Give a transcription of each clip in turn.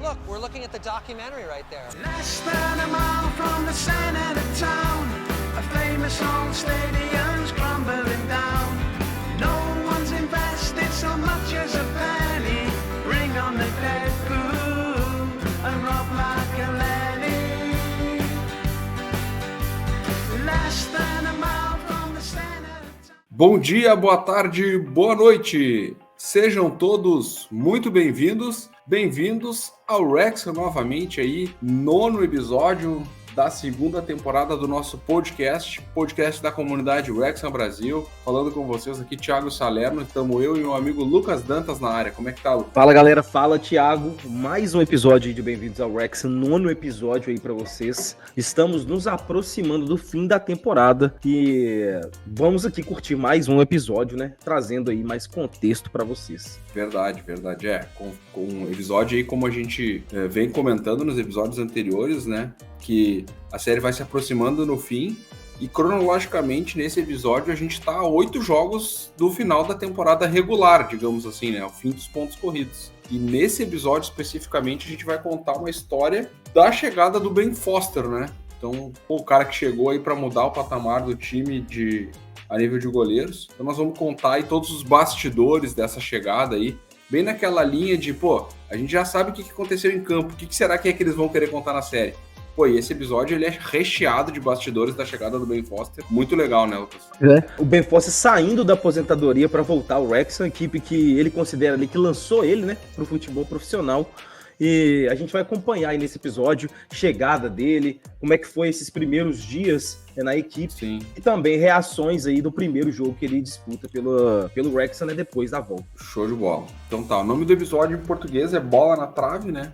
Look, we're looking at the documentary right there. Less than a mile from the center of town, a famous old stadium's crumbling down. No one's invested so much as a penny. Bring on the Deadpool and rob like a Lenny. Less than a mile from the center of town. Bom dia, boa tarde, boa noite. Sejam todos muito bem-vindos ao Wrexham novamente aí, 9º episódio da segunda temporada do nosso podcast da comunidade Wrexham Brasil. Falando com vocês aqui, Thiago Salerno, estamos eu e meu amigo Lucas Dantas na área. Como é que tá, Lucas? Fala, galera, fala, Thiago. Mais um episódio aí de Bem-vindos ao Wrexham, 9º episódio aí pra vocês. Estamos nos aproximando do fim da temporada e vamos aqui curtir mais um episódio, né? Trazendo aí mais contexto pra vocês. Verdade. Com um episódio aí, como a gente vem comentando nos episódios anteriores, né? Que a série vai se aproximando no fim e cronologicamente nesse episódio a gente está a 8 jogos do final da temporada regular, digamos assim, né? O fim dos pontos corridos. E nesse episódio especificamente a gente vai contar uma história da chegada do Ben Foster, né? Então, o cara que chegou aí para mudar o patamar do time a nível de goleiros. Então nós vamos contar aí todos os bastidores dessa chegada aí, bem naquela linha de, a gente já sabe o que aconteceu em campo, o que será que é que eles vão querer contar na série? E esse episódio ele é recheado de bastidores da chegada do Ben Foster. Muito legal, né, Lucas? O Ben Foster saindo da aposentadoria para voltar ao Wrexham, equipe que ele considera ali que lançou ele, né, pro futebol profissional. E a gente vai acompanhar aí nesse episódio chegada dele, como é que foi esses primeiros dias na equipe. Sim. E também reações aí do primeiro jogo que ele disputa pelo Wrexham, né, depois da volta. Show de bola. Então tá, o nome do episódio em português é Bola na Trave, né?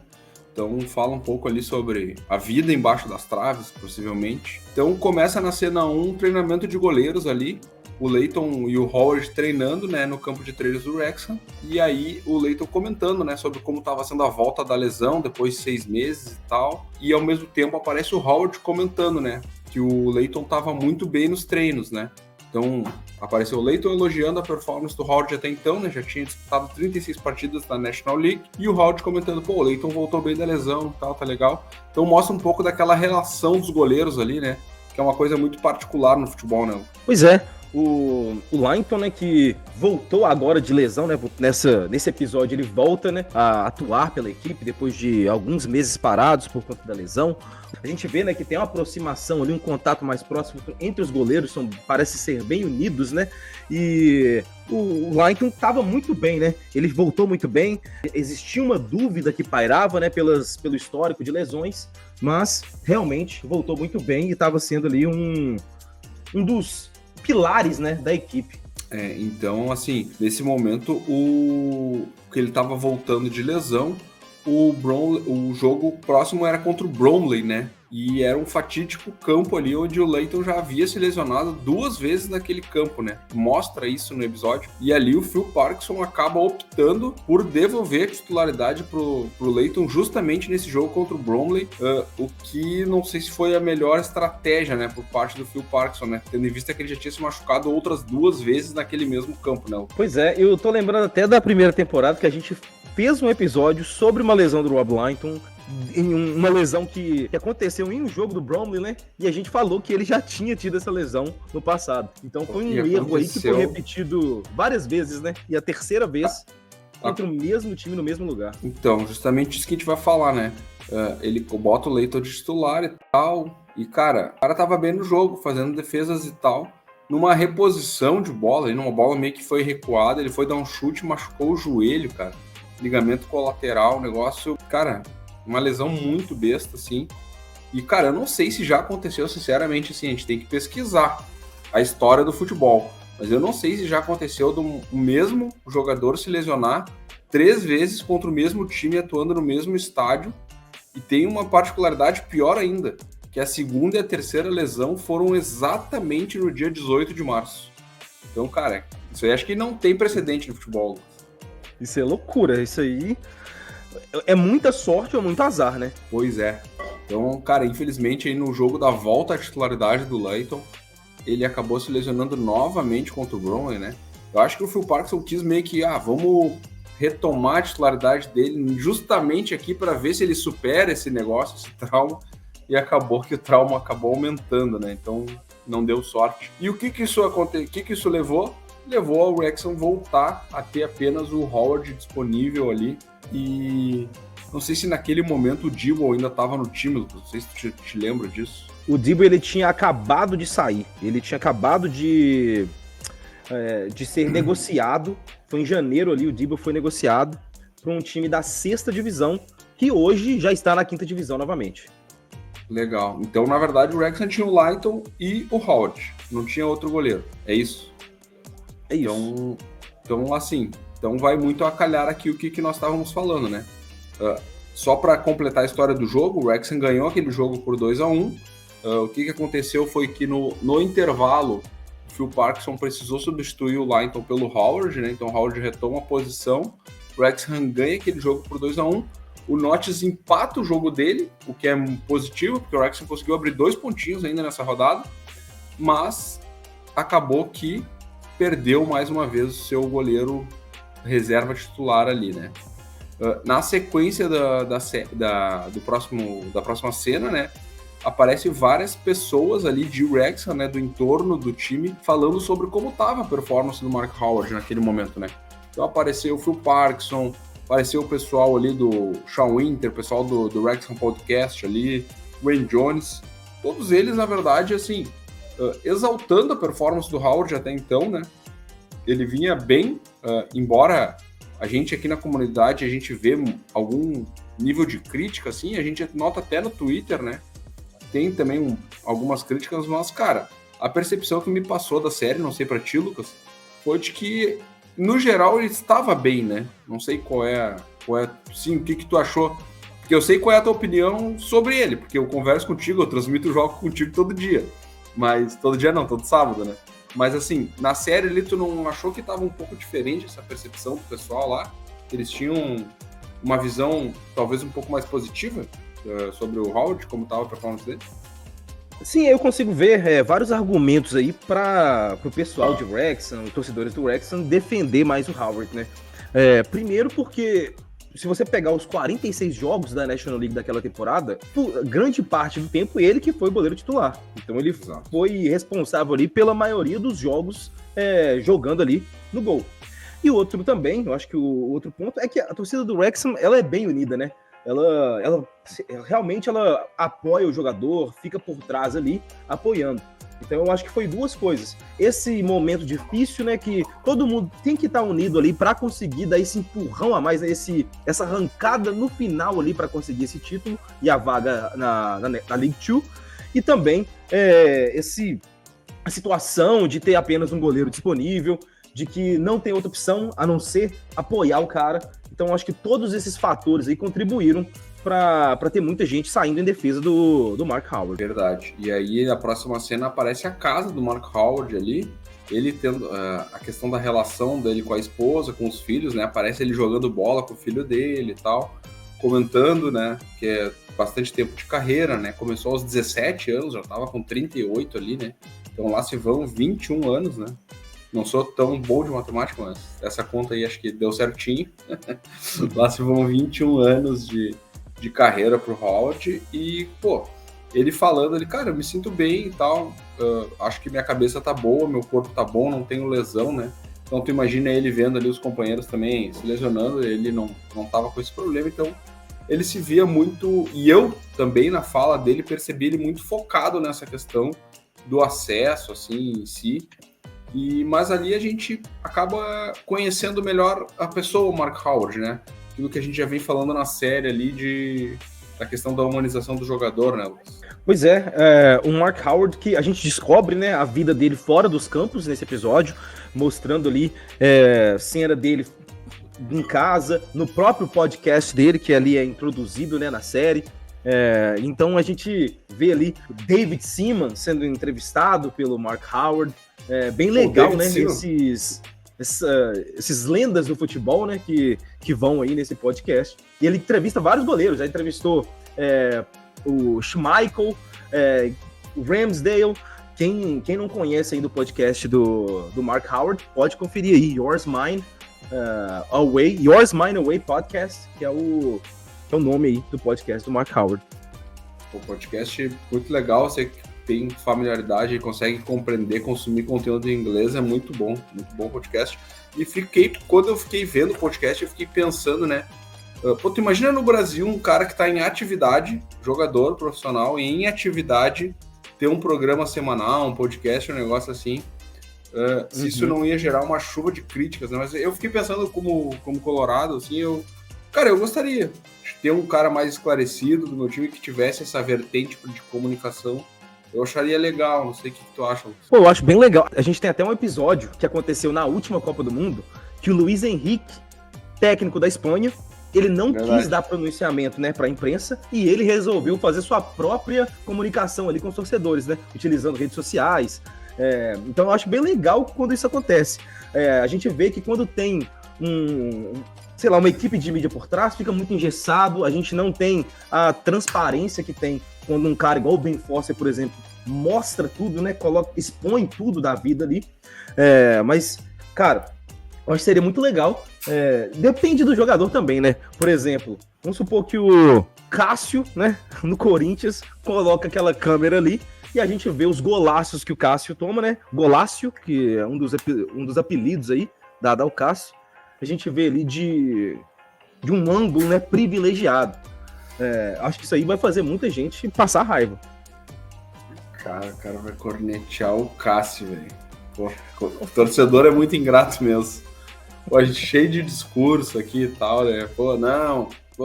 Então fala um pouco ali sobre a vida embaixo das traves, possivelmente. Então começa na cena 1, treinamento de goleiros ali. O Leighton e o Howard treinando, né, no campo de treinos do Wrexham. E aí o Leighton comentando, né, sobre como estava sendo a volta da lesão depois de 6 meses e tal. E ao mesmo tempo aparece o Howard comentando, né, que o Leighton estava muito bem nos treinos, né. Então apareceu o Leighton elogiando a performance do Howard até então, né, já tinha disputado 36 partidas na National League. E o Howard comentando, o Leighton voltou bem da lesão e tal, tá legal. Então mostra um pouco daquela relação dos goleiros ali, né, que é uma coisa muito particular no futebol, né. Pois é. O Leighton, né, que voltou agora de lesão, né, nesse episódio ele volta, né, a atuar pela equipe depois de alguns meses parados por conta da lesão. A gente vê, né, que tem uma aproximação ali, um contato mais próximo entre os goleiros, parece ser bem unidos, né, e o Leighton estava muito bem, né, ele voltou muito bem. Existia uma dúvida que pairava, né, pelo histórico de lesões, mas realmente voltou muito bem e estava sendo ali um dos pilares, né, da equipe. Então, assim, nesse momento, que ele estava voltando de lesão, o jogo próximo era contra o Bromley, né? E era um fatídico campo ali onde o Leighton já havia se lesionado 2 vezes naquele campo, né? Mostra isso no episódio. E ali o Phil Parkinson acaba optando por devolver a titularidade pro Leighton justamente nesse jogo contra o Bromley, o que não sei se foi a melhor estratégia, né, por parte do Phil Parkinson, né? Tendo em vista que ele já tinha se machucado outras 2 vezes naquele mesmo campo, né? Pois é, eu tô lembrando até da primeira temporada que a gente fez um episódio sobre uma lesão do Rob Leighton, em uma lesão que aconteceu em um jogo do Bromley, né? E a gente falou que ele já tinha tido essa lesão no passado. Então foi um erro aí que foi repetido várias vezes, né? E a terceira vez contra o mesmo time no mesmo lugar. Então, justamente isso que a gente vai falar, né? Ele bota o Leighton de titular e tal. E, cara, o cara tava bem no jogo, fazendo defesas e tal. Numa reposição de bola, numa bola meio que foi recuada, ele foi dar um chute, machucou o joelho, cara. Ligamento colateral, negócio, cara, uma lesão muito besta, assim. E, cara, eu não sei se já aconteceu, sinceramente, assim, a gente tem que pesquisar a história do futebol. Mas eu não sei se já aconteceu do mesmo jogador se lesionar 3 vezes contra o mesmo time, atuando no mesmo estádio. E tem uma particularidade pior ainda, que a segunda e a terceira lesão foram exatamente no dia 18 de março. Então, cara, isso aí acho que não tem precedente no futebol. Isso é loucura, isso aí é muita sorte ou muito azar, né? Pois é. Então, cara, infelizmente aí no jogo da volta à titularidade do Leighton, ele acabou se lesionando novamente contra o Bromley, né? Eu acho que o Phil Parkinson quis meio que, vamos retomar a titularidade dele justamente aqui para ver se ele supera esse negócio, esse trauma, e acabou que o trauma acabou aumentando, né? Então não deu sorte. E o que isso levou? Levou ao Wrexham voltar a ter apenas o Howard disponível ali, e não sei se naquele momento o Dibble ainda estava no time, não sei se tu te lembra disso. O Dibble, ele tinha acabado de sair, ele tinha acabado de ser negociado, foi em janeiro ali, o Dibble foi negociado para um time da 6ª divisão, que hoje já está na 5ª divisão novamente. Legal, então na verdade o Wrexham tinha o Lainton e o Howard, não tinha outro goleiro, é isso? É isso. Então assim, vai muito a calhar aqui o que nós estávamos falando, né? Só para completar a história do jogo, o Wrexham ganhou aquele jogo por 2-1. O que aconteceu foi que no intervalo, o Phil Parkinson precisou substituir o Lainton pelo Howard, né? Então o Howard retoma a posição, o Wrexham ganha aquele jogo por 2-1. O Notts empata o jogo dele, o que é positivo, porque o Wrexham conseguiu abrir 2 pontinhos ainda nessa rodada, mas acabou que perdeu mais uma vez o seu goleiro reserva titular ali, né? Na sequência da próxima cena, né, aparece várias pessoas ali de Wrexham, né, do entorno do time, falando sobre como estava a performance do Mark Howard naquele momento, né? Então apareceu o Phil Parkinson, apareceu o pessoal ali do Sean Winter, o pessoal do Wrexham Podcast ali, Wayne Jones, todos eles, na verdade, assim, exaltando a performance do Howard até então, né? Ele vinha bem, embora a gente aqui na comunidade, a gente vê algum nível de crítica, assim, a gente nota até no Twitter, né? Tem também algumas críticas, mas, cara, a percepção que me passou da série, não sei pra ti, Lucas, foi de que, no geral, ele estava bem, né? Não sei qual é sim, o que tu achou? Porque eu sei qual é a tua opinião sobre ele, porque eu converso contigo, eu transmito o jogo contigo todo dia. Mas, todo dia não, todo sábado, né? Mas assim, na série ali, tu não achou que estava um pouco diferente essa percepção do pessoal lá? Eles tinham uma visão talvez um pouco mais positiva sobre o Howard, como estava a performance dele? Sim, eu consigo ver vários argumentos aí para o pessoal de Wrexham, torcedores do Wrexham, defender mais o Howard, né? Primeiro porque, se você pegar os 46 jogos da National League daquela temporada, por grande parte do tempo ele que foi goleiro titular. Então ele foi responsável ali pela maioria dos jogos jogando ali no gol. E o outro também, eu acho que o outro ponto é que a torcida do Wrexham, ela é bem unida, né? Ela realmente apoia o jogador, fica por trás ali, apoiando. Então eu acho que foi duas coisas. Esse momento difícil, né, que todo mundo tem que estar unido ali para conseguir dar esse empurrão a mais, né, essa arrancada no final ali para conseguir esse título e a vaga na League 2. E também a situação de ter apenas um goleiro disponível, de que não tem outra opção a não ser apoiar o cara. Então acho que todos esses fatores aí contribuíram para ter muita gente saindo em defesa do Mark Howard. Verdade. E aí, na próxima cena, aparece a casa do Mark Howard ali, ele tendo a questão da relação dele com a esposa, com os filhos, né? Aparece ele jogando bola com o filho dele e tal, comentando, né, que é bastante tempo de carreira, né? Começou aos 17 anos, já estava com 38 ali, né? Então lá se vão 21 anos, né? Não sou tão bom de matemática, mas essa conta aí acho que deu certinho. Lá se vão 21 anos de carreira pro Howard e, pô, ele falando ali, cara, eu me sinto bem e tal, acho que minha cabeça tá boa, meu corpo tá bom, não tenho lesão, né? Então tu imagina ele vendo ali os companheiros também se lesionando, ele não tava com esse problema, então ele se via muito, e eu também na fala dele percebi ele muito focado nessa questão do acesso, assim, em si. Mas ali a gente acaba conhecendo melhor a pessoa, o Mark Howard, né? Aquilo que a gente já vem falando na série ali da questão da humanização do jogador, né, Lucas? Pois o Mark Howard, que a gente descobre, né, a vida dele fora dos campos nesse episódio, mostrando ali cena dele em casa, no próprio podcast dele, que ali é introduzido, né, na série. Então a gente vê ali David Seaman sendo entrevistado pelo Mark Howard. Bem legal, né? Esses lendas do futebol, né? Que vão aí nesse podcast. E ele entrevista vários goleiros. Já entrevistou o Schmeichel, o Ramsdale. Quem não conhece ainda o podcast do Mark Howard, pode conferir aí. Yours Mine. Away, Yours, Mine, Away Podcast, que é o nome aí do podcast do Mark Howard. O podcast muito legal, você que tem familiaridade e consegue compreender, consumir conteúdo em inglês, é muito bom o podcast. E quando eu fiquei vendo o podcast, eu fiquei pensando, né? Pô, tu imagina no Brasil um cara que tá em atividade, jogador profissional, e em atividade ter um programa semanal, um podcast, um negócio assim, se isso não ia gerar uma chuva de críticas, né? Mas eu fiquei pensando como colorado, assim, eu gostaria de ter um cara mais esclarecido do meu time que tivesse essa vertente de comunicação. Eu acharia legal, não sei o que tu acha. Pô, eu acho bem legal. A gente tem até um episódio que aconteceu na última Copa do Mundo, que o Luiz Henrique, técnico da Espanha, ele não quis dar pronunciamento, né, pra imprensa, e ele resolveu fazer sua própria comunicação ali com os torcedores, né, utilizando redes sociais. Então eu acho bem legal quando isso acontece. A gente vê que quando tem uma equipe de mídia por trás, fica muito engessado, a gente não tem a transparência que tem quando um cara igual o Ben Foster, por exemplo, mostra tudo, né, expõe tudo da vida ali. Mas, cara, eu acho que seria muito legal. Depende do jogador também, né? Por exemplo, vamos supor que o Cássio, né, no Corinthians, coloca aquela câmera ali e a gente vê os golaços que o Cássio toma, né? Golácio, que é um dos apelidos aí dado ao Cássio. A gente vê ali de um ângulo, né, privilegiado. Acho que isso aí vai fazer muita gente passar raiva. Cara, o cara vai cornetear o Cássio, velho. O torcedor é muito ingrato mesmo. Pô, a gente cheio de discurso aqui e tal, né?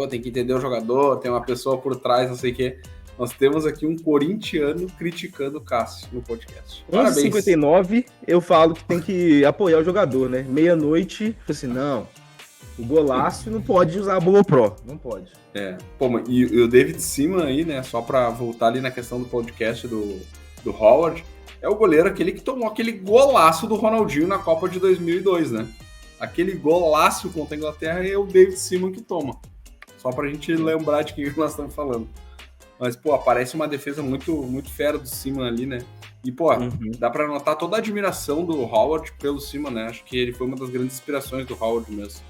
Tem que entender o jogador, tem uma pessoa por trás, não sei o quê. Nós temos aqui um corintiano criticando o Cássio no podcast. 11h59, eu falo que tem que apoiar o jogador, né? Meia-noite, assim, não, o Golácio não pode usar a Bola Pro, não pode. E o David Seaman aí, né, só pra voltar ali na questão do podcast do Howard, é o goleiro aquele que tomou aquele golaço do Ronaldinho na Copa de 2002, né? Aquele golaço contra a Inglaterra é o David Seaman que toma. Só pra gente lembrar de quem nós estamos falando. Mas, pô, aparece uma defesa muito, muito fera do Seaman ali, né? E, pô, dá pra notar toda a admiração do Howard pelo Seaman, né? Acho que ele foi uma das grandes inspirações do Howard mesmo.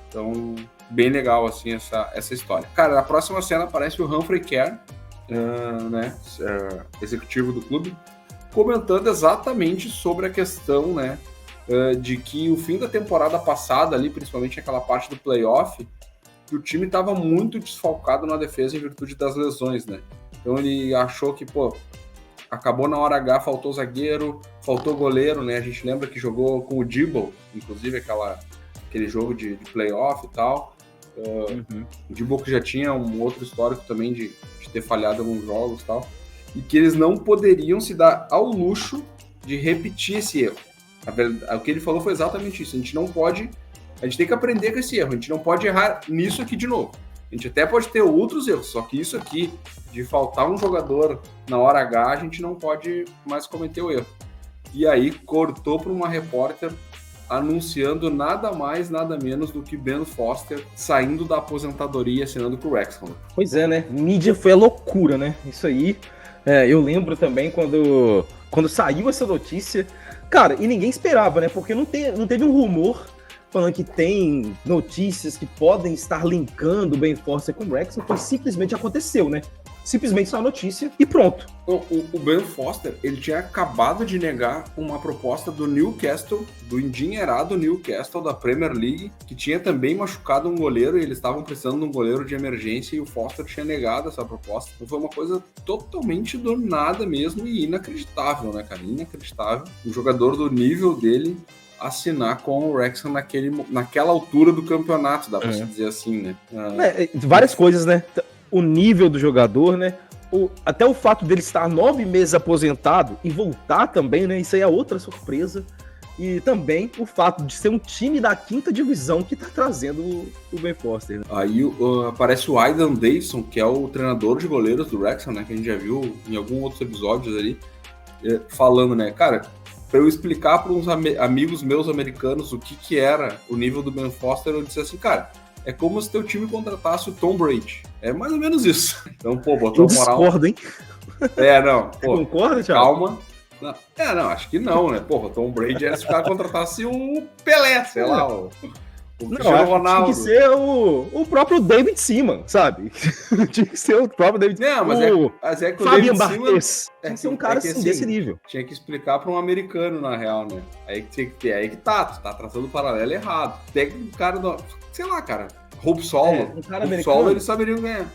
Então, bem legal, assim, essa história. Cara, na próxima cena aparece o Humphrey Kerr, né? Executivo do clube, comentando exatamente sobre a questão, né? De que o fim da temporada passada ali, principalmente aquela parte do playoff, que o time estava muito desfalcado na defesa em virtude das lesões, né? Então ele achou que, pô, acabou na hora H, faltou zagueiro, faltou goleiro, né? A gente lembra que jogou com o Dibble, inclusive aquele jogo de playoff e tal. O Dibble que já tinha um outro histórico também de ter falhado alguns jogos e tal. E que eles não poderiam se dar ao luxo de repetir esse erro. O que ele falou foi exatamente isso. A gente tem que aprender com esse erro. A gente não pode errar nisso aqui de novo. A gente até pode ter outros erros, só que isso aqui, de faltar um jogador na hora H, a gente não pode mais cometer o erro. E aí cortou para uma repórter anunciando nada mais, nada menos do que Ben Foster saindo da aposentadoria e assinando com o Wrexham. Pois é, né? Mídia foi a loucura, né? Isso aí. Eu lembro também quando saiu essa notícia. Cara, e ninguém esperava, né? Porque não teve um rumor falando que tem notícias que podem estar linkando o Ben Foster com o Wrexham, então simplesmente aconteceu, né? Simplesmente só a notícia e pronto. O Ben Foster, ele tinha acabado de negar uma proposta do Newcastle, do endinheirado Newcastle da Premier League, que tinha também machucado um goleiro e eles estavam precisando de um goleiro de emergência e o Foster tinha negado essa proposta. Então foi uma coisa totalmente do nada mesmo e inacreditável, né, cara? Inacreditável. Um jogador do nível dele assinar com o Wrexham naquela altura do campeonato, dá pra se dizer assim, né? Várias coisas, né? O nível do jogador, né? Até o fato dele estar 9 meses aposentado e voltar também, né? Isso aí é outra surpresa. E também o fato de ser um time da 5ª divisão que tá trazendo o Ben Foster. Né? Aí aparece o Aidan Davison, que é o treinador de goleiros do Wrexham, né? Que a gente já viu em alguns outros episódios ali, falando, né? Cara, para eu explicar para uns amigos meus americanos o que era o nível do Ben Foster, eu disse assim, cara, é como se teu time contratasse o Tom Brady. É mais ou menos isso. Então, pô, botou moral. Discordo, hein? Não. Pô, concorda, Thiago? Calma. Não, acho que não, né? Porra, o Tom Brady era se o cara contratasse um Pelé, sei lá. O Não, Cristiano acho que Ronaldo. tinha que ser o próprio David Seaman, sabe? Tinha que ser o próprio David Não, mas é que o Fabian David Seaman Barthez. Tinha que ser um cara assim, desse nível. tinha que explicar para um americano, na real, né? Aí que tinha que ter, aí que tá, tu tá traçando o paralelo errado. Pega um cara do, sei lá, cara, Hope Solo. Um cara Hope americano. Solo, eles saberiam ganhar.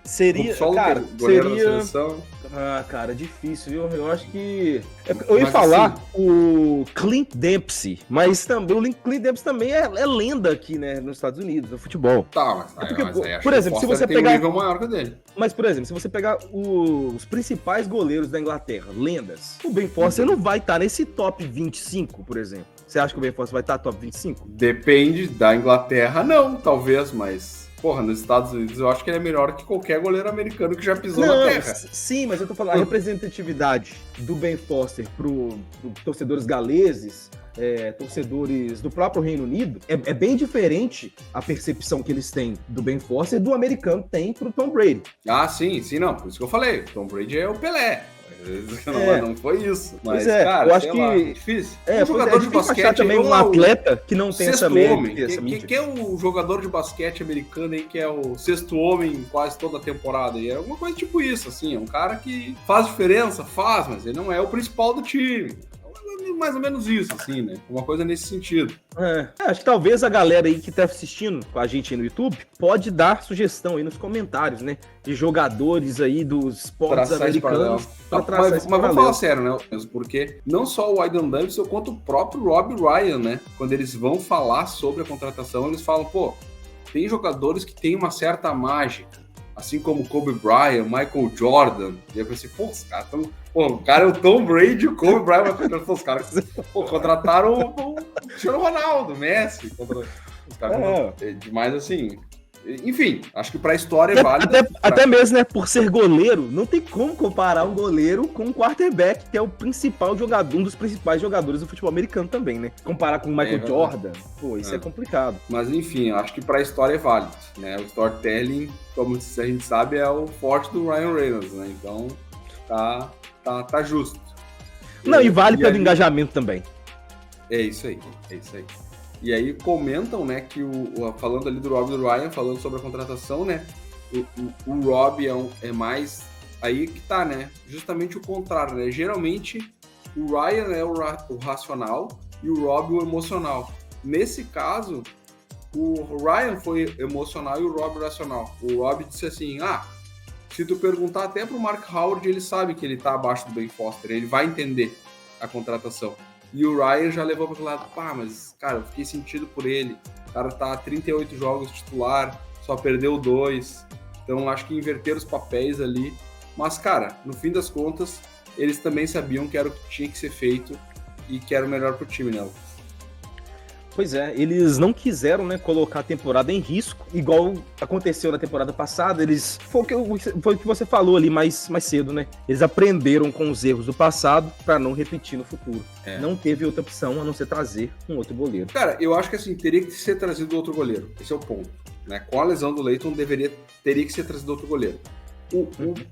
Seria, Hope Solo, cara, que é o goleiro da seria... seleção. Ah, cara, difícil, viu? Eu acho que... Eu ia Mas, falar assim, o Clint Dempsey, mas também o Clint Dempsey também é lenda aqui, né, nos Estados Unidos, no futebol. Tá, mas, porque, mas aí acho por que exemplo, o se Foster você tem pegar- um nível maior que o dele. Mas, por exemplo, se você pegar os principais goleiros da Inglaterra, lendas, o Ben Foster não vai estar nesse top 25, por exemplo. Você acha que o Ben Foster vai estar top 25? Depende da Inglaterra, não, talvez, mas... Porra, nos Estados Unidos eu acho que ele é melhor que qualquer goleiro americano que já pisou na terra. Sim, mas eu tô falando, a representatividade do Ben Foster pro torcedores galeses, torcedores do próprio Reino Unido, é bem diferente a percepção que eles têm do Ben Foster do americano tem pro Tom Brady. Ah, sim, não. Por isso que eu falei. O Tom Brady é o Pelé. Não foi isso. Mas, Pois é, cara, eu acho sei que- lá, difícil. É, Um jogador de difícil achar basquete também vamos um lá, atleta que não tem essa sexto média. homem. essa mídia. Quem é o jogador de basquete americano aí que é o sexto homem em quase toda a temporada? E é alguma coisa tipo isso, assim. É um cara que faz diferença, mas ele não é o principal do time. Mais ou menos isso, assim, né? Uma coisa nesse sentido. Acho que talvez a galera aí que tá assistindo com a gente aí no YouTube pode dar sugestão aí nos comentários, né? De jogadores aí dos esportes Traçar esse americanos. paralelo. pra traçar Mas esse vamos paralelo. falar sério, né? Mesmo porque não só o Aidan Davidson, quanto o próprio Rob Ryan, né? Quando eles vão falar sobre a contratação, eles falam, pô, tem jogadores que têm uma certa mágica, assim como Kobe Bryant, Michael Jordan. E eu pensei, pô, os caras estão... Pô, o cara é o Tom Brady, o Kobe Bryant, os caras contrataram o Cristiano Ronaldo, o Messi. Os caras demais assim... Enfim, acho que pra história é válido. Até mesmo, né, por ser goleiro, não tem como comparar um goleiro com um quarterback, que é o principal jogador, um dos principais jogadores do futebol americano também, né? Comparar com o Michael Jordan, pô, isso é complicado. Mas enfim, acho que pra história é válido, né? O storytelling, como a gente sabe, é o forte do Ryan Reynolds, né? Então, tá justo. Não, e vale pelo aí- engajamento também. É isso aí. E aí comentam, né, que falando ali do Rob e do Ryan, falando sobre a contratação, né, o Rob é mais, aí que tá, né, justamente o contrário, né, geralmente o Ryan é o racional e o Rob o emocional. Nesse caso, o Ryan foi emocional e o Rob racional. O Rob disse assim, se tu perguntar até pro Mark Howard, ele sabe que ele tá abaixo do Ben Foster, ele vai entender a contratação. E o Ryan já levou para o lado, mas, cara, eu fiquei sentido por ele. O cara tá 38 jogos titular, só perdeu 2. Então, acho que inverteram os papéis ali. Mas, cara, no fim das contas, eles também sabiam que era o que tinha que ser feito e que era o melhor pro time, né, Lucas? Pois é, eles não quiseram, né, colocar a temporada em risco, igual aconteceu na temporada passada. Foi o que você falou ali mais cedo, né? Eles aprenderam com os erros do passado para não repetir no futuro. Não teve outra opção a não ser trazer um outro goleiro. Cara, eu acho que assim, teria que ser trazido outro goleiro. Esse é o ponto. Né? Com a lesão do Leighton, teria que ser trazido outro goleiro.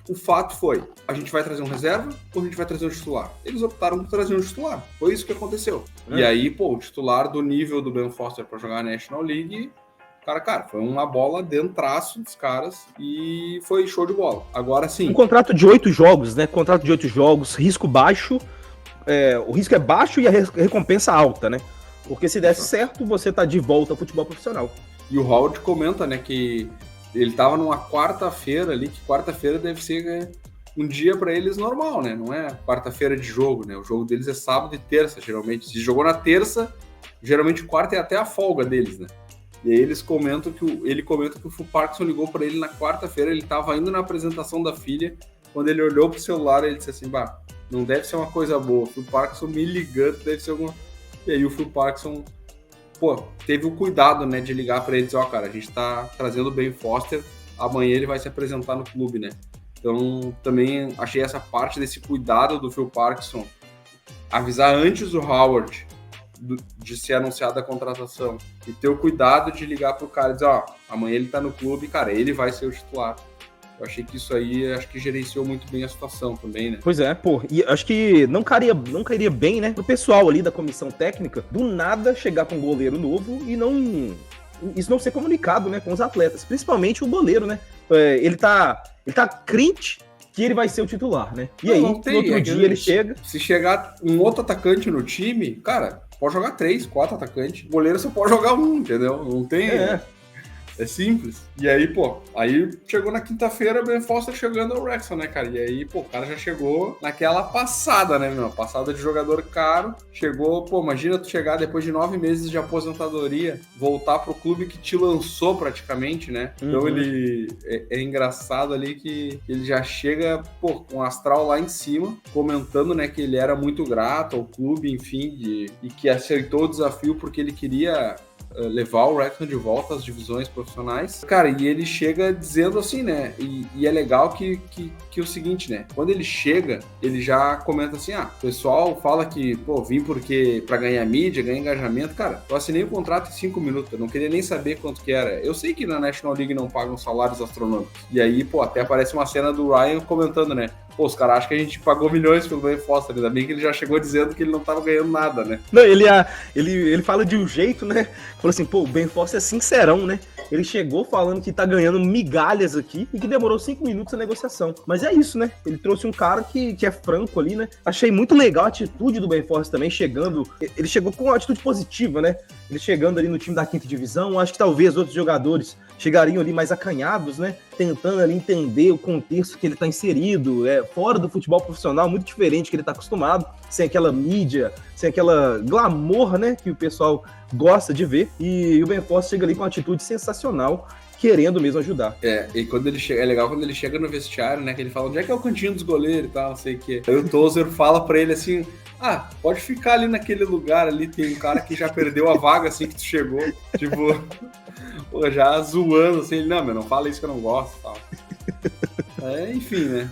O fato foi, a gente vai trazer um reserva ou a gente vai trazer um titular? Eles optaram por trazer um titular. Foi isso que aconteceu. E aí, o titular do nível do Ben Foster para jogar a National League, cara, foi uma bola dentraço dos caras e foi show de bola. Agora sim. Um contrato de 8 jogos, né? Contrato de 8 jogos, risco baixo. O risco é baixo e a recompensa alta, né? Porque se desse certo, você tá de volta ao futebol profissional. E o Howard comenta, né, que ele tava numa quarta-feira ali, que quarta-feira deve ser um dia para eles normal, né? Não é quarta-feira de jogo, né? O jogo deles é sábado e terça, geralmente. Se jogou na terça, geralmente quarta é até a folga deles, né? E aí ele comenta que o Phil Parkinson ligou para ele na quarta-feira, ele tava indo na apresentação da filha, quando ele olhou pro celular, ele disse assim, não deve ser uma coisa boa, o Phil Parkinson me ligando, deve ser alguma... E aí o Phil Parkinson, teve o cuidado, né, de ligar para ele e dizer, cara, a gente tá trazendo o Ben Foster, amanhã ele vai se apresentar no clube, né? Então, também achei essa parte desse cuidado do Phil Parkinson, avisar antes o Howard de ser anunciada a contratação e ter o cuidado de ligar pro cara e dizer, amanhã ele tá no clube, cara, ele vai ser o titular. Eu achei que isso aí, acho que gerenciou muito bem a situação também, né? Pois é, pô, e acho que não cairia bem, né, pro pessoal ali da comissão técnica, do nada chegar com um goleiro novo e isso não ser comunicado, né, com os atletas, principalmente o goleiro, né? Ele tá crente que ele vai ser o titular, né? E aí, no outro dia ele chega... Se chegar um outro atacante no time, cara, pode jogar 3, 4 atacantes. O goleiro só pode jogar um, entendeu? Não tem... É simples. E aí, pô, aí chegou na quinta-feira, Ben Foster chegando ao Wrexham, né, cara? E aí, pô, o cara já chegou naquela passada, né, meu? Passada de jogador caro. Chegou, pô, imagina tu chegar depois de 9 meses de aposentadoria, voltar pro clube que te lançou praticamente, né? Então ele... É engraçado ali que ele já chega, pô, com o astral lá em cima, comentando, né, que ele era muito grato ao clube, enfim, e que aceitou o desafio porque ele queria... levar o Wrexham de volta às divisões profissionais. Cara, e ele chega dizendo assim, né? E é legal que o seguinte, né? Quando ele chega, ele já comenta assim, o pessoal fala que, pô, vim porque pra ganhar mídia, ganhar engajamento. Cara, eu assinei o contrato em 5 minutos, eu não queria nem saber quanto que era. Eu sei que na National League não pagam salários astronômicos. E aí, pô, até aparece uma cena do Ryan comentando, né? Pô, os caras acham que a gente pagou milhões pelo Ben Foster, ainda bem que ele já chegou dizendo que ele não tava ganhando nada, né? Não, ele fala de um jeito, né? Falou assim, pô, o Ben Foster é sincerão, né? Ele chegou falando que tá ganhando migalhas aqui e que demorou 5 minutos a negociação. Mas é isso, né? Ele trouxe um cara que é franco ali, né? Achei muito legal a atitude do Ben Foster também, chegando... Ele chegou com uma atitude positiva, né? Ele chegando ali no time da 5ª divisão, acho que talvez outros jogadores chegariam ali mais acanhados, né? Tentando ali entender o contexto que ele tá inserido, fora do futebol profissional, muito diferente que ele tá acostumado, sem aquela mídia, sem aquela glamour, né? Que o pessoal gosta de ver. E o Ben Foster chega ali com uma atitude sensacional, querendo mesmo ajudar. E quando ele chega, é legal quando ele chega no vestiário, né? Que ele fala, onde é que é o cantinho dos goleiros e tal, não sei o quê. Aí o Tozer fala pra ele assim, pode ficar ali naquele lugar ali, tem um cara que já perdeu a vaga assim que tu chegou. Tipo, pô, já zoando assim, ele, não fala isso que eu não gosto e tal. Enfim, né?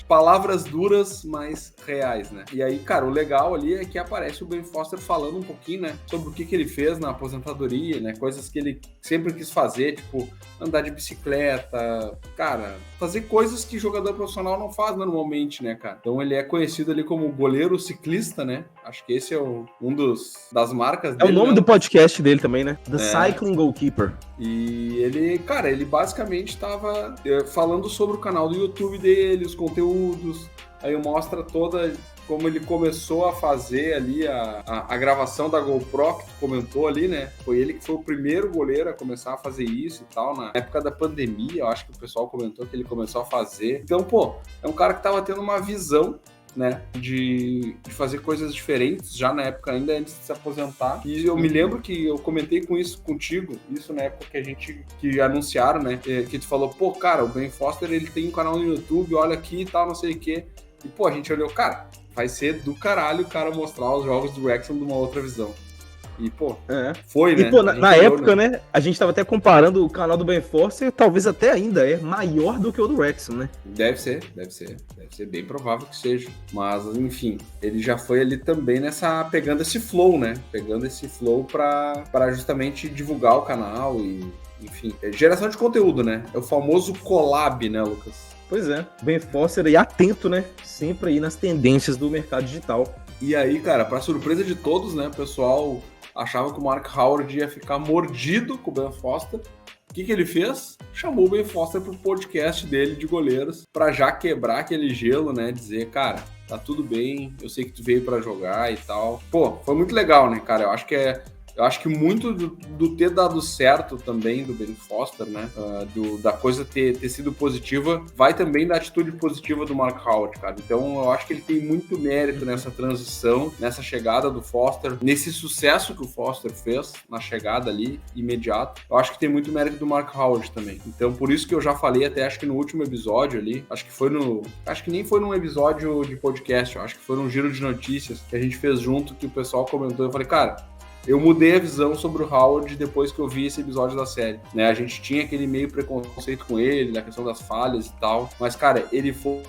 Palavras duras, mas reais, né? E aí, cara, o legal ali é que aparece o Ben Foster falando um pouquinho, né? Sobre o que ele fez na aposentadoria, né? Coisas que ele sempre quis fazer, tipo, andar de bicicleta, cara, fazer coisas que jogador profissional não faz normalmente, né, cara? Então ele é conhecido ali como goleiro ciclista, né? Acho que esse é das marcas dele. É o nome do podcast dele também, né? The Cycling Goalkeeper. E ele, cara, ele basicamente estava falando sobre o canal do YouTube dele, os conteúdos, aí mostra toda como ele começou a fazer ali a gravação da GoPro, que tu comentou ali, né? Foi ele que foi o primeiro goleiro a começar a fazer isso e tal, na época da pandemia, eu acho que o pessoal comentou que ele começou a fazer. Então, pô, é um cara que tava tendo uma visão, né, de fazer coisas diferentes, já na época ainda antes de se aposentar. E eu me lembro que eu comentei com isso contigo, isso na época que anunciaram, né, que tu falou, pô, cara, o Ben Foster, ele tem um canal no YouTube, olha aqui e tal, não sei o quê. E, pô, a gente olhou, cara, vai ser do caralho o cara mostrar os jogos do Wrexham de uma outra visão. E, pô, foi, né? E, pô, na época, né, a gente tava até comparando o canal do Ben Foster, talvez até ainda é maior do que o do Wrexham, né? Deve ser bem provável que seja. Mas, enfim, ele já foi ali também pegando esse flow, né? Pegando esse flow pra justamente divulgar o canal e, enfim, geração de conteúdo, né? É o famoso collab, né, Lucas? Pois é, Ben Foster aí atento, né? Sempre aí nas tendências do mercado digital. E aí, cara, pra surpresa de todos, né, o pessoal achava que o Mark Howard ia ficar mordido com o Ben Foster. O que ele fez? Chamou o Ben Foster pro podcast dele de goleiros pra já quebrar aquele gelo, né? Dizer, cara, tá tudo bem, eu sei que tu veio pra jogar e tal. Pô, foi muito legal, né, cara? Eu acho que muito do ter dado certo também do Ben Foster, né? Da coisa ter sido positiva, vai também da atitude positiva do Mark Howard, cara. Então eu acho que ele tem muito mérito nessa transição, nessa chegada do Foster, nesse sucesso que o Foster fez na chegada ali, imediato. Eu acho que tem muito mérito do Mark Howard também. Então por isso que eu já falei até, acho que no último episódio ali, acho que nem foi num episódio de podcast, eu acho que foi num giro de notícias que a gente fez junto, que o pessoal comentou, eu falei, cara, eu mudei a visão sobre o Howard depois que eu vi esse episódio da série, né? A gente tinha aquele meio preconceito com ele, na questão das falhas e tal, mas, cara, ele foi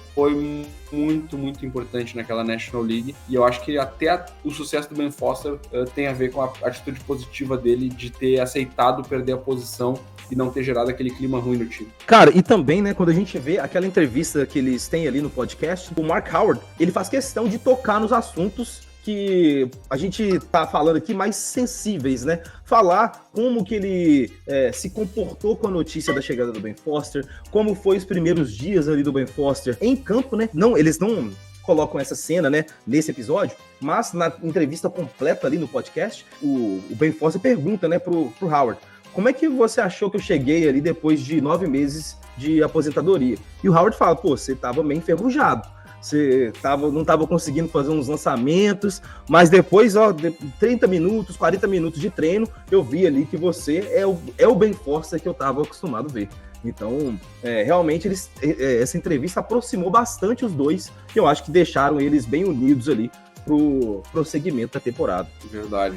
muito, muito importante naquela National League, e eu acho que até o sucesso do Ben Foster tem a ver com a atitude positiva dele de ter aceitado perder a posição e não ter gerado aquele clima ruim no time. Cara, e também, né, quando a gente vê aquela entrevista que eles têm ali no podcast, o Mark Howard, ele faz questão de tocar nos assuntos que a gente tá falando aqui mais sensíveis, né? Falar como que ele se comportou com a notícia da chegada do Ben Foster, como foi os primeiros dias ali do Ben Foster em campo, né? Não, eles não colocam essa cena, né, nesse episódio, mas na entrevista completa ali no podcast, o Ben Foster pergunta, né, pro Howard, como é que você achou que eu cheguei ali depois de 9 meses de aposentadoria? E o Howard fala, pô, você tava meio enferrujado. Você não estava conseguindo fazer uns lançamentos, mas depois, ó, 30 minutos, 40 minutos de treino, eu vi ali que você é o Ben Foster que eu estava acostumado a ver. Então, realmente, essa entrevista aproximou bastante os dois, e eu acho que deixaram eles bem unidos ali pro prosseguimento da temporada. Verdade.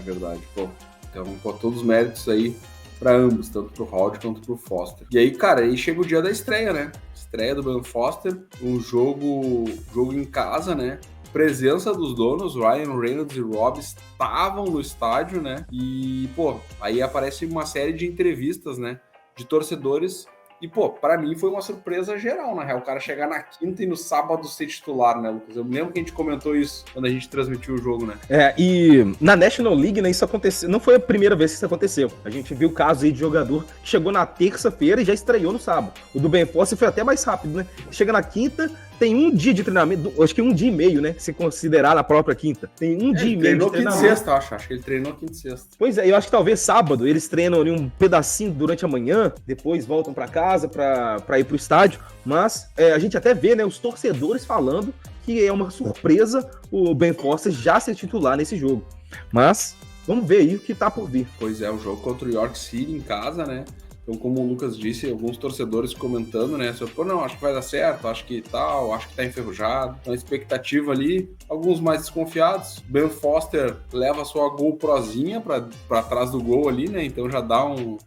Então, com todos os méritos aí para ambos, tanto pro Howard quanto pro Foster. E aí, cara, aí chega o dia da estreia, né? Estreia do Ben Foster, um jogo em casa, né? Presença dos donos, Ryan Reynolds e Rob estavam no estádio, né? E, pô, aí aparece uma série de entrevistas, né? De torcedores. E, pô, pra mim foi uma surpresa geral, na real. O cara chegar na quinta e no sábado ser titular, né, Lucas? Eu me lembro que a gente comentou isso quando a gente transmitiu o jogo, né? E na National League, né, isso aconteceu. Não foi a primeira vez que isso aconteceu. A gente viu o caso aí de jogador que chegou na terça-feira e já estreou no sábado. O do Ben Foster foi até mais rápido, né? Chega na quinta, tem um dia de treinamento, acho que um dia e meio, né? Se considerar na própria quinta. Tem um dia e meio de treinamento. Ele treinou quinta e sexta, acho que ele treinou quinta e sexta. Pois é, eu acho que talvez sábado eles treinam ali um pedacinho durante a manhã, depois voltam pra casa pra ir pro estádio, mas a gente até vê, né, os torcedores falando que é uma surpresa o Ben Foster já ser titular nesse jogo. Mas vamos ver aí o que tá por vir. Pois é, o jogo contra o York City em casa, né? Então, como o Lucas disse, alguns torcedores comentando, né? Pô, não, acho que vai dar certo, acho que tal, acho que tá enferrujado. Então, a expectativa ali, alguns mais desconfiados. Ben Foster leva a sua GoProzinha pra trás do gol ali, né? Então já dá um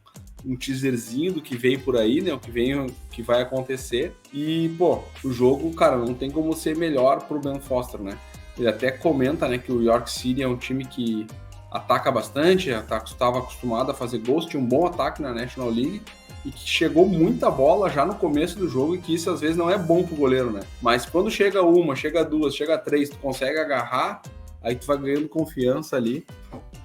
teaserzinho do que vem por aí, né? O que vai acontecer. E, pô, o jogo, cara, não tem como ser melhor pro Ben Foster, né? Ele até comenta, né, que o York City é um time que ataca bastante, estava acostumado a fazer gols, tinha um bom ataque na National League e que chegou muita bola já no começo do jogo e que isso às vezes não é bom pro goleiro, né? Mas quando chega uma, chega duas, chega três, tu consegue agarrar, aí tu vai ganhando confiança ali.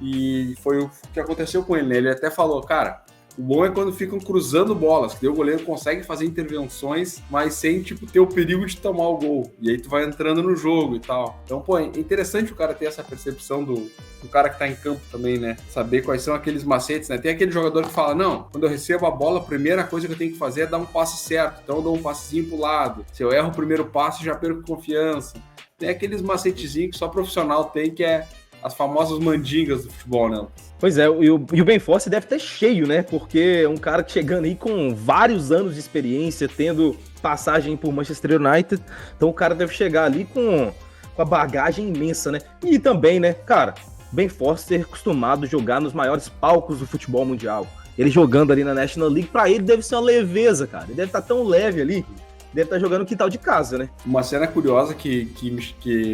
E foi o que aconteceu com ele, né? Ele até falou, cara, o bom é quando ficam cruzando bolas, que daí o goleiro consegue fazer intervenções, mas sem, tipo, ter o perigo de tomar o gol. E aí tu vai entrando no jogo e tal. Então, pô, é interessante o cara ter essa percepção do cara que tá em campo também, né? Saber quais são aqueles macetes, né? Tem aquele jogador que fala, não, quando eu recebo a bola, a primeira coisa que eu tenho que fazer é dar um passe certo. Então eu dou um passezinho pro lado. Se eu erro o primeiro passe, já perco confiança. Tem aqueles macetezinhos que só profissional tem, que é as famosas mandingas do futebol, né? Pois é, e o Ben Foster deve ter cheio, né? Porque é um cara que chegando aí com vários anos de experiência, tendo passagem por Manchester United, então o cara deve chegar ali com a bagagem imensa, né? E também, né, cara, Ben Foster acostumado a jogar nos maiores palcos do futebol mundial. Ele jogando ali na National League, pra ele deve ser uma leveza, cara. Ele deve estar tão leve ali, deve estar jogando no quintal de casa, né? Uma cena curiosa que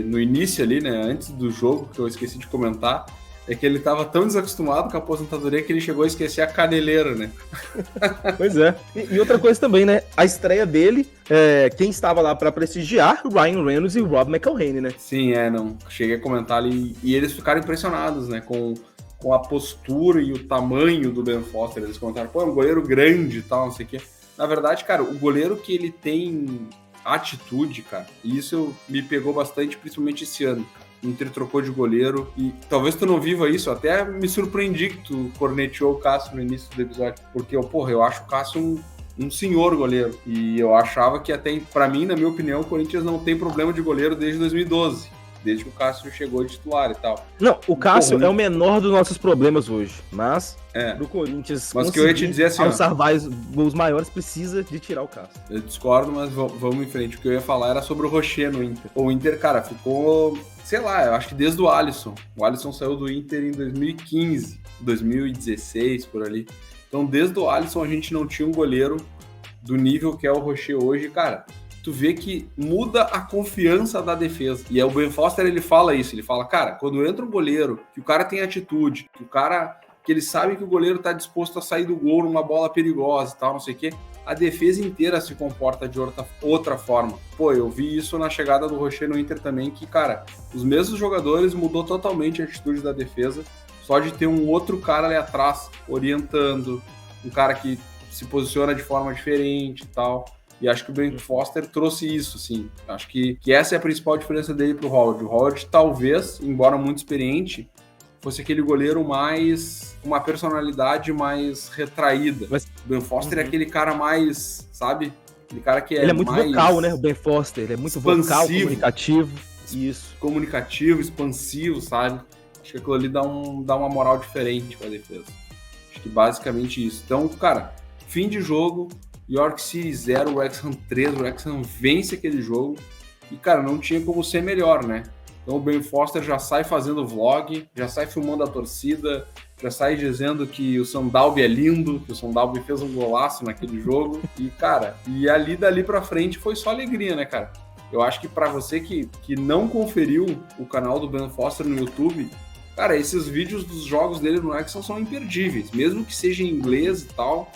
no início ali, né, antes do jogo, que eu esqueci de comentar, é que ele estava tão desacostumado com a aposentadoria que ele chegou a esquecer a caneleira, né? Pois é. E outra coisa também, né? A estreia dele, quem estava lá para prestigiar, Ryan Reynolds e Rob McElhenney, né? Sim, não. Cheguei a comentar ali e eles ficaram impressionados, né? Com a postura e o tamanho do Ben Foster. Eles comentaram, pô, é um goleiro grande e tal, não sei o quê. Na verdade, cara, o goleiro que ele tem atitude, cara, e isso me pegou bastante, principalmente esse ano. O Inter trocou de goleiro e talvez tu não viva isso, até me surpreendi que tu corneteou o Cássio no início do episódio, porque eu acho o Cássio um senhor goleiro, e eu achava que até, pra mim, na minha opinião, o Corinthians não tem problema de goleiro desde 2012, desde que o Cássio chegou de titular e tal. Não, o Cássio é o menor dos nossos problemas hoje, mas pro Corinthians mas que eu ia te dizer assim, alçar os maiores, precisa de tirar o Cássio. Eu discordo, mas vamos em frente. O que eu ia falar era sobre o Rocher no Inter. O Inter, cara, ficou, sei lá, eu acho que desde o Alisson. O Alisson saiu do Inter em 2015, 2016, por ali. Então, desde o Alisson, a gente não tinha um goleiro do nível que é o Rocher hoje, cara. Tu vê que muda a confiança da defesa. E o Ben Foster, ele fala isso. Ele fala, cara, quando entra um goleiro, que o cara tem atitude, que o cara que eles sabem que o goleiro tá disposto a sair do gol numa bola perigosa e tal, não sei o quê, a defesa inteira se comporta de outra forma. Pô, eu vi isso na chegada do Rocher no Inter também, que, cara, os mesmos jogadores mudou totalmente a atitude da defesa, só de ter um outro cara ali atrás, orientando, um cara que se posiciona de forma diferente e tal. E acho que o Ben Foster trouxe isso, assim. Acho que essa é a principal diferença dele pro Howard. O Howard, talvez, embora muito experiente, fosse aquele goleiro mais... uma personalidade mais retraída. Mas... O Ben Foster é aquele cara mais, sabe? Aquele cara que ele é muito mais vocal, né? O Ben Foster. Ele é muito vocal, comunicativo. Isso. Comunicativo, expansivo, sabe? Acho que aquilo ali dá uma moral diferente pra defesa. Acho que basicamente isso. Então, cara, fim de jogo, York City 0, Wrexham 3, o Wrexham vence aquele jogo e, cara, não tinha como ser melhor, né? Então o Ben Foster já sai fazendo vlog, já sai filmando a torcida, já sai dizendo que o Sandalby é lindo, que o Sandalby fez um golaço naquele jogo e, cara, e dali pra frente foi só alegria, né, cara? Eu acho que pra você que não conferiu o canal do Ben Foster no YouTube, cara, esses vídeos dos jogos dele no Wrexham são imperdíveis, mesmo que seja em inglês e tal.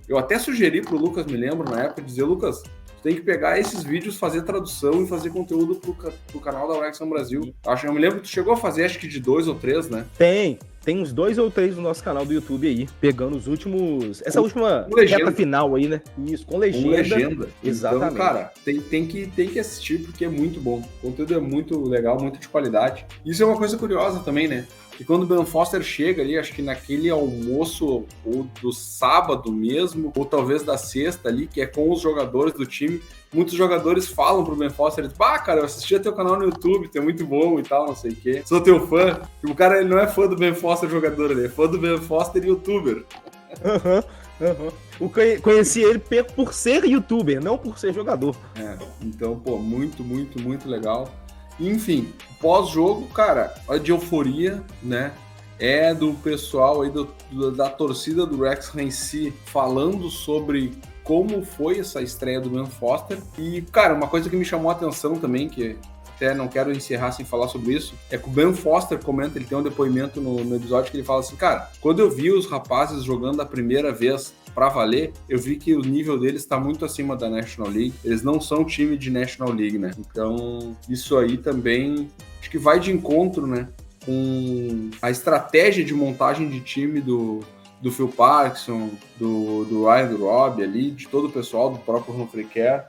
Eu até sugeri pro Lucas, me lembro, na época, dizer, Lucas, tu tem que pegar esses vídeos, fazer tradução e fazer conteúdo pro canal da Wrexham Brasil. Eu me lembro que tu chegou a fazer, acho que de 2 ou 3, né? Tem uns 2 ou 3 no nosso canal do YouTube aí, pegando os últimos... Essa última reta final aí, né? Isso, com legenda. Com legenda. Exatamente. Então, cara, tem que assistir porque é muito bom. O conteúdo é muito legal, muito de qualidade. Isso é uma coisa curiosa também, né? Que quando o Ben Foster chega ali, acho que naquele almoço ou do sábado mesmo, ou talvez da sexta ali, que é com os jogadores do time, muitos jogadores falam pro Ben Foster, eles, cara, eu assistia teu canal no YouTube, tu é muito bom e tal, não sei o quê. Sou teu fã. E o cara, ele não é fã do Ben Foster jogador, ele é fã do Ben Foster youtuber. Conheci ele por ser youtuber, não por ser jogador. Então, pô, muito, muito, muito legal. Enfim, pós-jogo, cara, a de euforia, né? É do pessoal aí da torcida do Wrexham em si falando sobre como foi essa estreia do Ben Foster. E, cara, uma coisa que me chamou a atenção também, que até não quero encerrar sem falar sobre isso, é que o Ben Foster comenta, ele tem um depoimento no episódio que ele fala assim, cara, quando eu vi os rapazes jogando a primeira vez pra valer, eu vi que o nível deles está muito acima da National League. Eles não são time de National League, né? Então, isso aí também acho que vai de encontro, né? Com a estratégia de montagem de time do Phil Parkinson, do Ryan, do Rob ali, de todo o pessoal, do próprio Humphrey Kerr.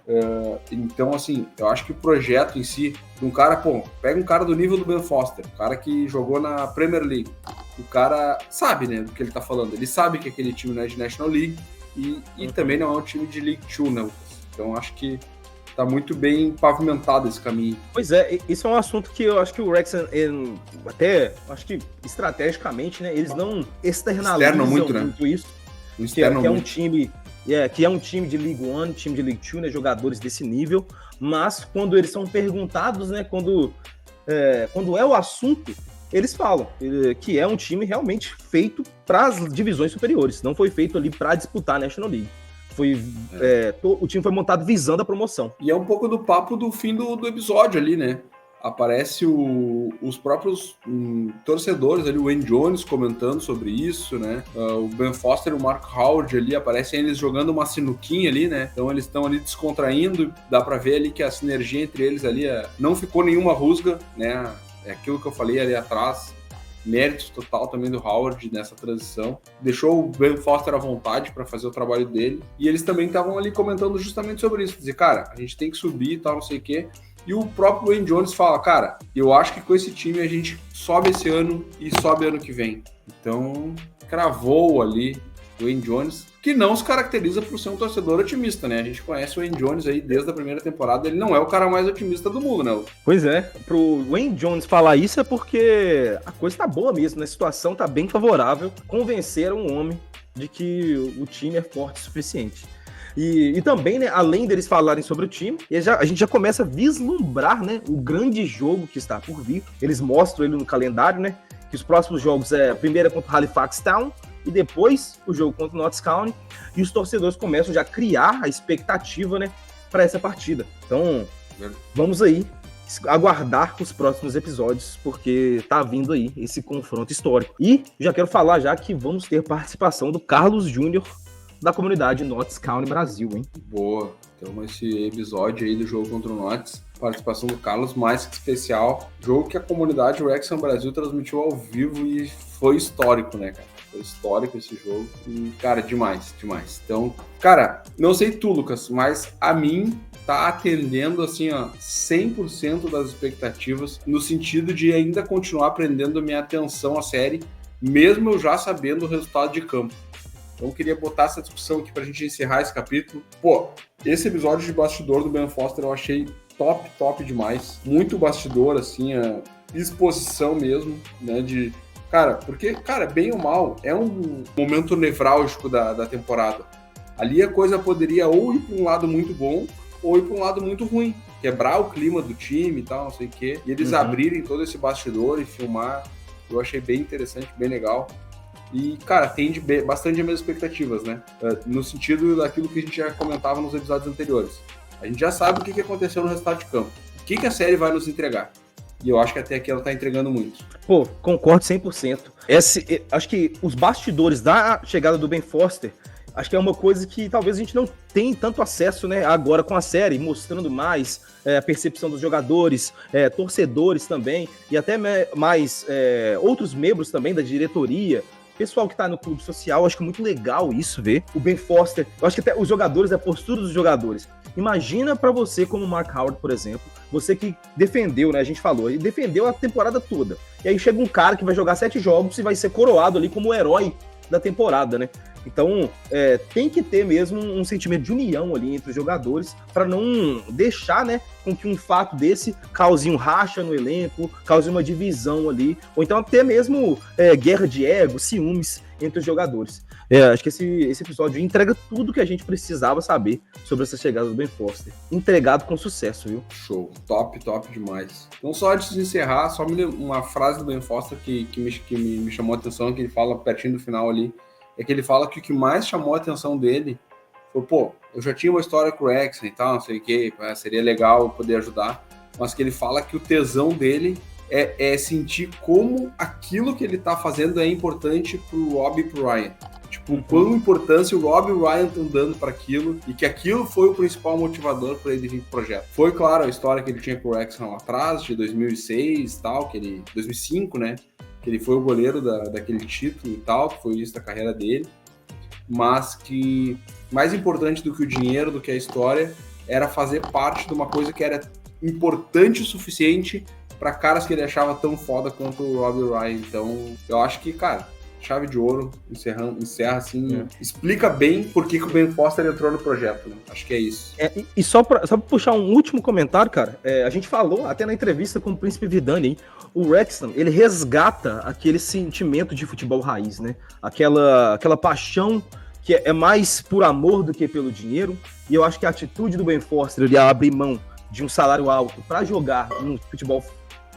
Então, assim, eu acho que o projeto em si, de um cara, pega um cara do nível do Ben Foster, um cara que jogou na Premier League. O cara sabe, né, do que ele tá falando. Ele sabe que aquele time não é de National League e também não é um time de League 2, né? Então, acho que tá muito bem pavimentado esse caminho. Pois é, isso é um assunto que eu acho que o Wrexham, até, acho que estrategicamente, né, eles não externalizam muito, né? Isso. Que é um time... que é um time de League 1, time de League 2, né, jogadores desse nível, mas quando eles são perguntados, né, quando é o assunto, eles falam que é um time realmente feito para as divisões superiores, não foi feito ali para disputar a National League. O time foi montado visando a promoção. E é um pouco do papo do fim do episódio ali, né? Aparece os próprios torcedores ali, o Wayne Jones comentando sobre isso, né? O Ben Foster e o Mark Howard ali, aparecem eles jogando uma sinuquinha ali, né? Então eles estão ali descontraindo, dá pra ver ali que a sinergia entre eles ali não ficou nenhuma rusga, né? É aquilo que eu falei ali atrás, mérito total também do Howard nessa transição. Deixou o Ben Foster à vontade para fazer o trabalho dele. E eles também estavam ali comentando justamente sobre isso. Dizer, cara, a gente tem que subir e tal, não sei o quê. E o próprio Wayne Jones fala, cara, eu acho que com esse time a gente sobe esse ano e sobe ano que vem. Então, cravou ali o Wayne Jones, que não se caracteriza por ser um torcedor otimista, né? A gente conhece o Wayne Jones aí desde a primeira temporada, ele não é o cara mais otimista do mundo, né? Pois é, pro Wayne Jones falar isso é porque a coisa tá boa mesmo, né? A situação tá bem favorável, convenceram o homem de que o time é forte o suficiente. E também, né, além deles falarem sobre o time, a gente já começa a vislumbrar, né, o grande jogo que está por vir. Eles mostram ele no calendário, né, que os próximos jogos primeiro contra o Halifax Town, e depois o jogo contra o Notts County, e os torcedores começam já a criar a expectativa, né, para essa partida. Então, vamos aí aguardar os próximos episódios, porque tá vindo aí esse confronto histórico. E já quero falar já que vamos ter participação do Carlos Júnior da comunidade Notts County Brasil, hein? Boa. Então esse episódio aí do jogo contra o Notts, participação do Carlos, mais que especial. Jogo que a comunidade Wrexham Brasil transmitiu ao vivo e foi histórico, né, cara? Foi histórico esse jogo. E, cara, demais. Então, cara, não sei tu, Lucas, mas a mim tá atendendo, assim, ó, 100% das expectativas, no sentido de ainda continuar prendendo minha atenção à série, mesmo eu já sabendo o resultado de campo. Então, eu queria botar essa discussão aqui pra gente encerrar esse capítulo. Pô, esse episódio de bastidor do Ben Foster eu achei top demais. Muito bastidor, assim, a exposição mesmo, né, de... Cara, porque, cara, bem ou mal, é um momento nevrálgico da temporada. Ali a coisa poderia ou ir para um lado muito bom, ou ir para um lado muito ruim. Quebrar o clima do time e tal, não sei o quê. E eles abrirem todo esse bastidor e filmar, eu achei bem interessante, bem legal. E, cara, atende bastante as minhas expectativas, né? No sentido daquilo que a gente já comentava nos episódios anteriores. A gente já sabe o que aconteceu no resultado de campo. O que a série vai nos entregar. E eu acho que até aqui ela tá entregando muito. Pô, concordo 100%. Acho que os bastidores da chegada do Ben Foster, acho que é uma coisa que talvez a gente não tenha tanto acesso, né, agora com a série, mostrando mais a percepção dos jogadores, torcedores também, e até mais outros membros também da diretoria, pessoal que tá no clube social. Acho que é muito legal isso, ver o Ben Foster. Eu acho que até os jogadores, a postura dos jogadores. Imagina pra você, como o Mark Howard, por exemplo, você que defendeu, né, a gente falou, ele defendeu a temporada toda. E aí chega um cara que vai jogar 7 jogos e vai ser coroado ali como o herói da temporada, né? Então, tem que ter mesmo um sentimento de união ali entre os jogadores para não deixar, né, com que um fato desse cause um racha no elenco, cause uma divisão ali, ou então até mesmo guerra de ego, ciúmes entre os jogadores. Acho que esse episódio entrega tudo que a gente precisava saber sobre essa chegada do Ben Foster. Entregado com sucesso, viu? Show. Top demais. Então, só antes de encerrar, só uma frase do Ben Foster que me chamou a atenção, que ele fala pertinho do final ali, é que ele fala que o que mais chamou a atenção dele foi, pô, eu já tinha uma história com o Wrexham e tal, não sei o que, seria legal poder ajudar, mas que ele fala que o tesão dele é sentir como aquilo que ele tá fazendo é importante pro Rob e pro Ryan. Tipo, quão importância o Rob e o Ryan estão dando para aquilo, e que aquilo foi o principal motivador para ele vir pro projeto. Foi, claro, a história que ele tinha com o Wrexham lá atrás, de 2006 e tal, 2005, né? Que ele foi o goleiro daquele título e tal, que foi isso da carreira dele, mas que mais importante do que o dinheiro, do que a história, era fazer parte de uma coisa que era importante o suficiente para caras que ele achava tão foda quanto o Rob e o Ryan. Então, eu acho que, cara, chave de ouro, encerra assim, explica bem por que o Ben Foster entrou no projeto, né? Acho que é isso. E só pra puxar um último comentário, cara, a gente falou até na entrevista com o Príncipe Vidani, hein? O Wrexham, ele resgata aquele sentimento de futebol raiz, né? Aquela paixão que é mais por amor do que pelo dinheiro, e eu acho que a atitude do Ben Foster, ele abrir mão de um salário alto para jogar um futebol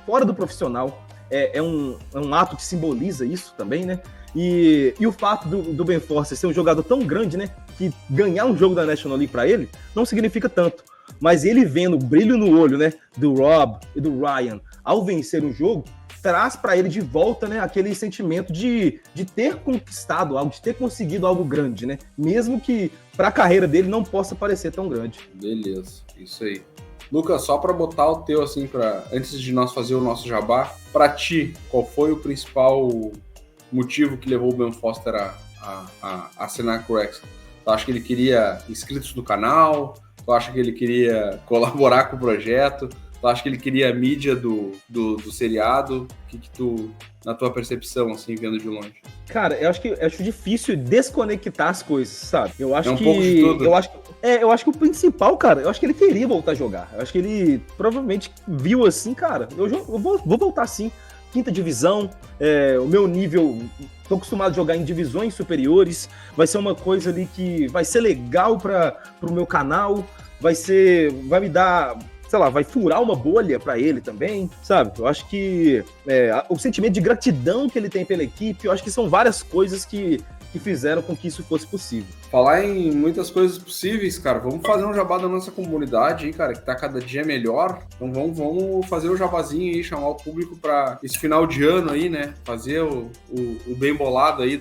fora do profissional, é um ato que simboliza isso também, né? E o fato do Ben Foster ser um jogador tão grande, né? Que ganhar um jogo da National League para ele não significa tanto. Mas ele vendo o brilho no olho, né, do Rob e do Ryan ao vencer o jogo, traz para ele de volta, né, aquele sentimento de ter conquistado algo, de ter conseguido algo grande, né? Mesmo que para a carreira dele não possa parecer tão grande. Beleza, isso aí. Lucas, só para botar o teu, assim, antes de nós fazer o nosso jabá, para ti, qual foi o principal motivo que levou o Ben Foster a assinar com o Wrexham? Tu acha que ele queria inscritos do canal? Tu acha que ele queria colaborar com o projeto? Tu acha que ele queria a mídia do seriado? O que tu, na tua percepção, assim, vendo de longe? Cara, eu acho difícil desconectar as coisas, sabe? Eu acho um pouco de tudo. Eu acho que o principal, cara, eu acho que ele queria voltar a jogar. Eu acho que ele provavelmente viu assim, cara, eu vou voltar sim. 5ª divisão, o meu nível, tô acostumado a jogar em divisões superiores, vai ser uma coisa ali que vai ser legal pro meu canal, vai me dar, sei lá, vai furar uma bolha pra ele também, sabe? Eu acho que o sentimento de gratidão que ele tem pela equipe, eu acho que são várias coisas que fizeram com que isso fosse possível. Falar em muitas coisas possíveis, cara, vamos fazer um jabá da nossa comunidade aí, cara, que tá cada dia melhor. Então vamos fazer o jabazinho aí, chamar o público para esse final de ano aí, né? Fazer o bem bolado aí,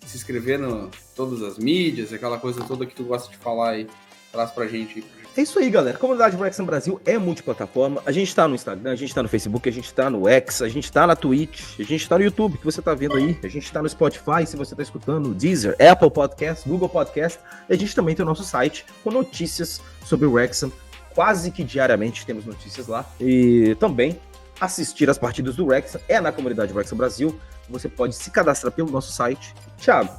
se inscrever em todas as mídias, aquela coisa toda que tu gosta de falar aí. Traz pra gente aí. É isso aí, galera. A comunidade Wrexham Brasil é multiplataforma. A gente tá no Instagram, a gente tá no Facebook, a gente tá no X, a gente tá na Twitch, a gente tá no YouTube, que você tá vendo aí. A gente tá no Spotify, se você tá escutando, no Deezer, Apple Podcast, Google Podcast. E a gente também tem o nosso site com notícias sobre o Wrexham. Quase que diariamente temos notícias lá. E também assistir as partidas do Wrexham é na comunidade Wrexham Brasil. Você pode se cadastrar pelo nosso site. Thiago,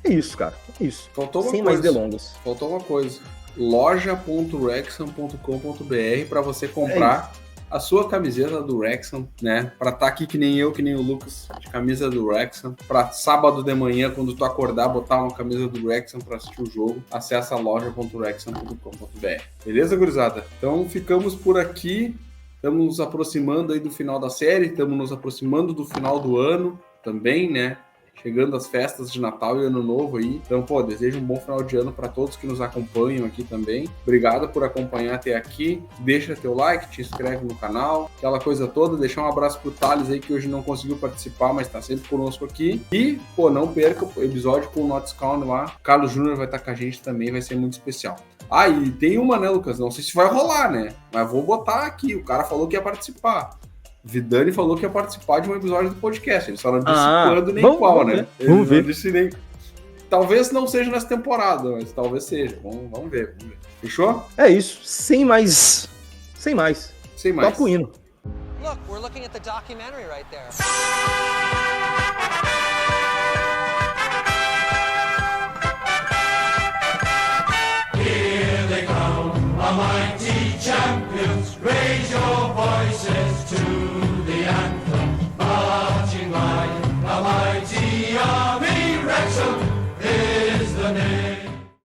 é isso, cara. É isso. Faltou uma Sem coisa. mais delongas. Faltou uma coisa. loja.wrexham.com.br para você comprar a sua camiseta do Wrexham, né? Para estar aqui que nem eu, que nem o Lucas, de camisa do Wrexham. Para sábado de manhã, quando tu acordar, botar uma camisa do Wrexham para assistir o jogo. Acessa loja.wrexham.com.br. Beleza, gurizada? Então ficamos por aqui. Estamos nos aproximando aí do final da série, estamos nos aproximando do final do ano também, né? Chegando as festas de Natal e Ano Novo aí. Então, desejo um bom final de ano para todos que nos acompanham aqui também. Obrigado por acompanhar até aqui. Deixa teu like, te inscreve no canal, aquela coisa toda. Deixar um abraço pro Thales aí, que hoje não conseguiu participar, mas tá sempre conosco aqui. E, não perca o episódio com o Notts County lá. Carlos Júnior vai estar com a gente também, vai ser muito especial. Ah, e tem uma, né, Lucas? Não sei se vai rolar, né? Mas vou botar aqui. O cara falou que ia participar. Vidani falou que ia participar de um episódio do podcast. Ele só não disse quando nem qual, né? Vamos ver. Não disse nem... Talvez não seja nessa temporada, mas talvez seja. Vamos ver. Fechou? É isso. Sem mais. Toca o hino. Look, we're looking at the documentary right there. Here they come, our mighty champions. Raise your voices.